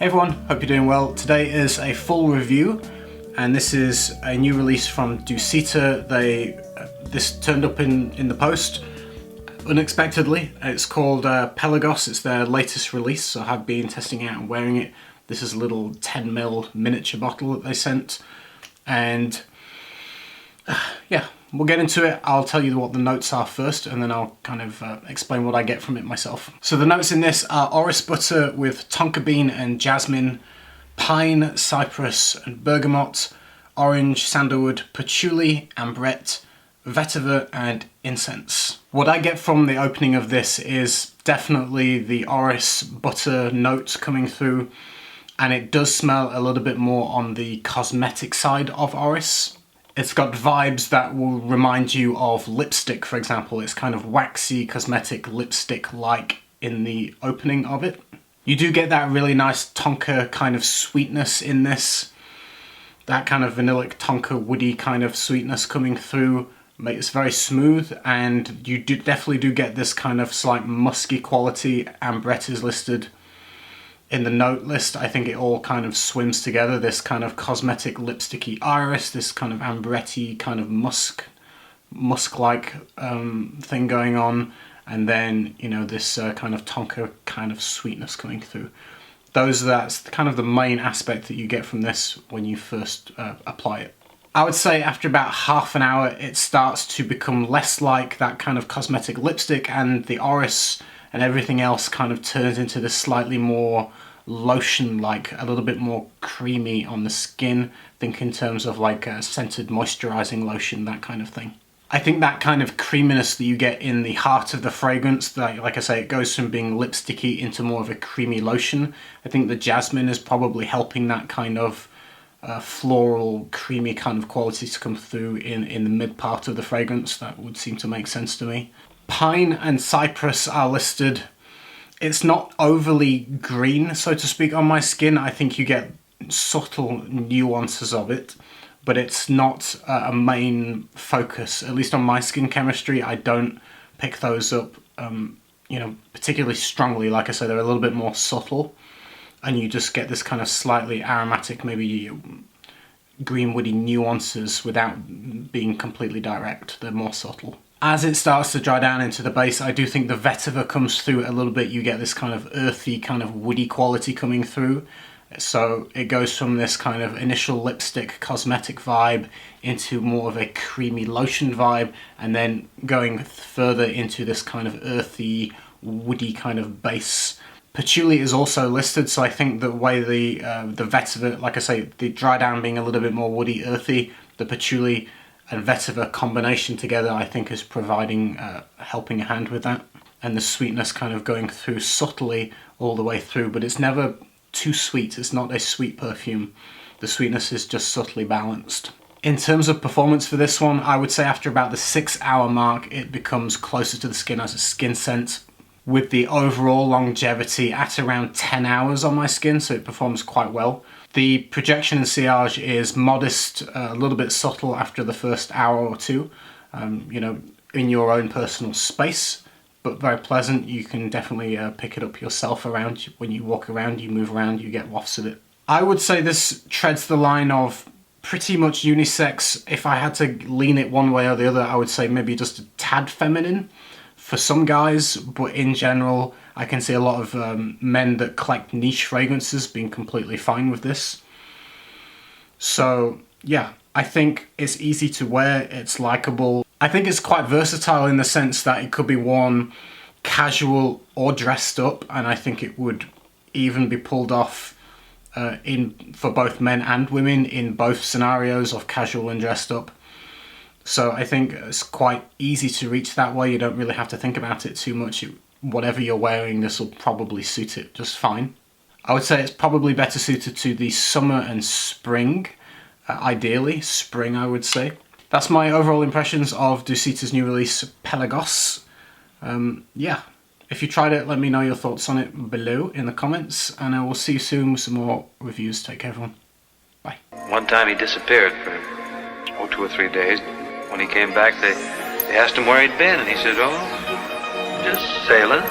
Hey everyone, hope you're doing well. Today is a full review, and this is a new release from Dusita. This turned up in the post unexpectedly. It's called Pelagos. It's their latest release, so I have been testing it out and wearing it. This is a little 10ml miniature bottle that they sent, and yeah, we'll get into it. I'll tell you what the notes are first, and then I'll kind of explain what I get from it myself. So the notes in this are orris butter with tonka bean and jasmine, pine, cypress and bergamot, orange, sandalwood, patchouli, ambrette, vetiver and incense. What I get from the opening of this is definitely the orris butter notes coming through, and it does smell a little bit more on the cosmetic side of orris. It's got vibes that will remind you of lipstick, for example. It's kind of waxy, cosmetic, lipstick-like in the opening of it. You do get that really nice tonka kind of sweetness in this. That kind of vanillic tonka woody kind of sweetness coming through. It's very smooth, and you definitely do get this kind of slight musky quality. Ambrette is listed in the note list. I think it all kind of swims together, this kind of cosmetic lipsticky iris, this kind of ambrette kind of musk-like thing going on, and then, you know, this kind of tonka kind of sweetness coming through. That's kind of the main aspect that you get from this when you first apply it. I would say after about half an hour it starts to become less like that kind of cosmetic lipstick, and the orris and everything else kind of turns into this slightly more lotion-like, a little bit more creamy on the skin. Think in terms of like a scented moisturizing lotion, that kind of thing. I think that kind of creaminess that you get in the heart of the fragrance, like I say, it goes from being lipsticky into more of a creamy lotion. I think the jasmine is probably helping that kind of floral, creamy kind of quality to come through in the mid part of the fragrance. That would seem to make sense to me. Pine and cypress are listed. It's not overly green, so to speak, on my skin. I think you get subtle nuances of it, but it's not a main focus. At least on my skin chemistry, I don't pick those up, particularly strongly. Like I said, they're a little bit more subtle, and you just get this kind of slightly aromatic, maybe green woody nuances without being completely direct. They're more subtle. As it starts to dry down into the base, I do think the vetiver comes through a little bit. You get this kind of earthy, kind of woody quality coming through. So it goes from this kind of initial lipstick cosmetic vibe into more of a creamy lotion vibe, and then going further into this kind of earthy, woody kind of base. Patchouli is also listed, so I think the way the vetiver, like I say, the dry down being a little bit more woody, earthy, the patchouli and vetiver combination together, I think, is providing, helping a hand with that. And the sweetness kind of going through subtly all the way through, but it's never too sweet. It's not a sweet perfume. The sweetness is just subtly balanced. In terms of performance for this one, I would say after about the 6-hour mark, it becomes closer to the skin as a skin scent, with the overall longevity at around 10 hours on my skin, so it performs quite well. The projection and sillage is modest, a little bit subtle after the first hour or two, in your own personal space, but very pleasant. You can definitely pick it up yourself around. When you walk around, you move around, you get wafts of it. I would say this treads the line of pretty much unisex. If I had to lean it one way or the other, I would say maybe just a tad feminine for some guys, but in general, I can see a lot of men that collect niche fragrances being completely fine with this. So yeah, I think it's easy to wear, it's likable. I think it's quite versatile in the sense that it could be worn casual or dressed up, and I think it would even be pulled off for both men and women in both scenarios of casual and dressed up. So I think it's quite easy to reach that way. You don't really have to think about it too much. Whatever you're wearing, this will probably suit it just fine. I would say it's probably better suited to the summer and spring, ideally spring, I would say. That's my overall impressions of Dusita's new release, Pelagos. Yeah, if you tried it, let me know your thoughts on it below in the comments, and I will see you soon with some more reviews. Take care, everyone. Bye. One time he disappeared for 2 or 3 days. When he came back, they asked him where he'd been, and he said, "Oh, just sailing."